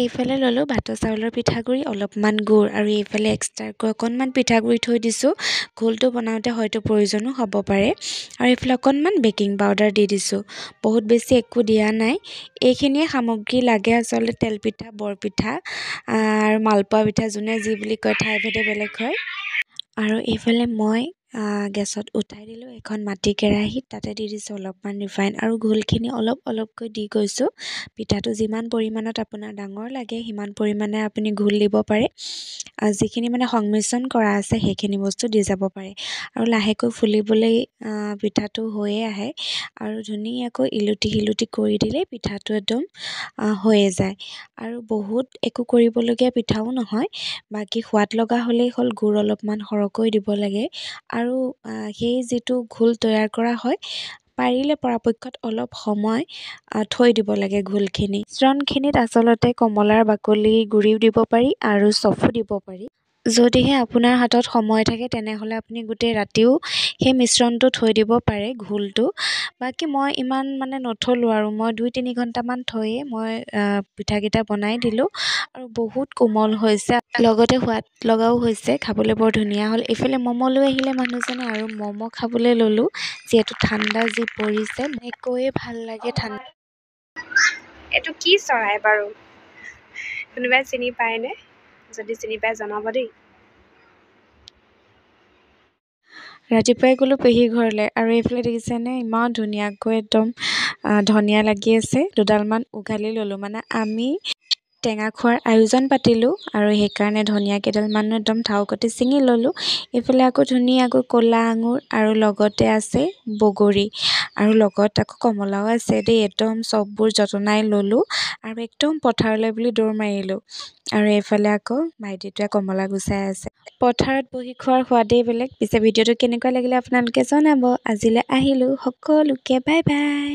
এইফালে ল'লোঁ ভাতৰ চাউলৰ পিঠাগুড়ি অলপমান গুড় আৰু এইফালে এক্সট্ৰাকৈ অকণমান পিঠাগুড়ি থৈ দিছোঁ। ঘোলটো বনাওঁতে হয়তো প্ৰয়োজনো হ'ব পাৰে। আৰু এইফালে অকণমান বেকিং পাউডাৰ দি দিছোঁ। বহুত বেছি একো দিয়া নাই। এইখিনিয়ে সামগ্ৰী লাগে আচলতে তেলপিঠা, বৰপিঠা আৰু মালপোৱা পিঠা যোনে যি বুলি কয় ঠাইভেদে বেলেগ হয়। আৰু এইফালে মই গেছত উঠাই দিলোঁ এখন মাটি কেৰাহীত, তাতে দি দিছোঁ অলপমান ৰিফাইন আৰু ঘোলখিনি অলপ অলপকৈ দি গৈছোঁ। পিঠাটো যিমান পৰিমাণত আপোনাৰ ডাঙৰ লাগে সিমান পৰিমাণে আপুনি ঘোল দিব পাৰে। যিখিনি মানে সংমিশ্ৰণ কৰা আছে সেইখিনি বস্তু দি যাব পাৰে আৰু লাহেকৈ ফুলিবলৈ পিঠাটো হৈয়ে আহে আৰু ধুনীয়াকৈ ইলুটি সিলুটি কৰি দিলে পিঠাটো একদম হৈয়ে যায়। আৰু বহুত একো কৰিবলগীয়া পিঠাও নহয়, বাকী সোৱাদ লগা হ'লেই হ'ল। গুড় অলপমান সৰহকৈ দিব লাগে আৰু সেই যিটো ঘোল তৈয়াৰ কৰা হয় পাৰিলে পৰাপক্ষত অলপ সময় থৈ দিব লাগে ঘোলখিনি। মিশ্ৰণখিনিত আচলতে কমলাৰ বাকলি গুড়িও দিব পাৰি আৰু চফো দিব পাৰি। যদিহে আপোনাৰ হাতত সময় থাকে তেনেহ'লে আপুনি গোটেই ৰাতিও সেই মিশ্ৰণটো থৈ দিব পাৰে ঘোলটো। বাকী মই ইমান মানে নথলোঁ আৰু মই 2-3 ঘণ্টামান থৈয়ে মই পিঠাকেইটা বনাই দিলোঁ আৰু বহুত কোমল হৈছে, লগতে সোৱাদ লগাও হৈছে, খাবলৈ বৰ ধুনীয়া হ'ল। এইফালে ম'ম' লৈ আহিলে মানুহজনে আৰু ম'ম' খাবলৈ ল'লোঁ। যিহেতু ঠাণ্ডা যি পৰিছে কৈয়ে ভাল লাগে ঠাণ্ডা। এইটো কি চৰাই বাৰু? কোনোবাই চিনি পায়নে? যদি চিনি পায় জনাব দেই। ৰাতিপুৱাই গ'লোঁ পেহীৰ ঘৰলৈ আৰু এইফালে দেখিছেনে ইমান ধুনীয়াকৈ একদম ধনিয়া লাগি আছে। দুডালমান উঘালি ল'লোঁ, মানে আমি টেঙা খোৱাৰ আয়োজন পাতিলোঁ আৰু সেইকাৰণে ধনিয়া কেইডালমানো একদম ঠাউকতে ছিঙি ল'লোঁ। এইফালে আকৌ ধুনীয়াকৈ ক'লা আঙুৰ আৰু লগতে আছে বগৰী আৰু লগত আকৌ কমলাও আছে দেই। একদম চববোৰ যতনাই ল'লোঁ আৰু একদম পথাৰলৈ বুলি দৌৰ মাৰিলোঁ। আৰু এইফালে আকৌ ভাইটিটোৱে কমলা গুচাই আছে। পথাৰত বহি খোৱাৰ সোৱাদেই বেলেগ। পিছে ভিডিঅ'টো কেনেকুৱা লাগিলে আপোনালোকে জনাব। আজিলৈ আহিলোঁ, সকলোকে বাই বাই।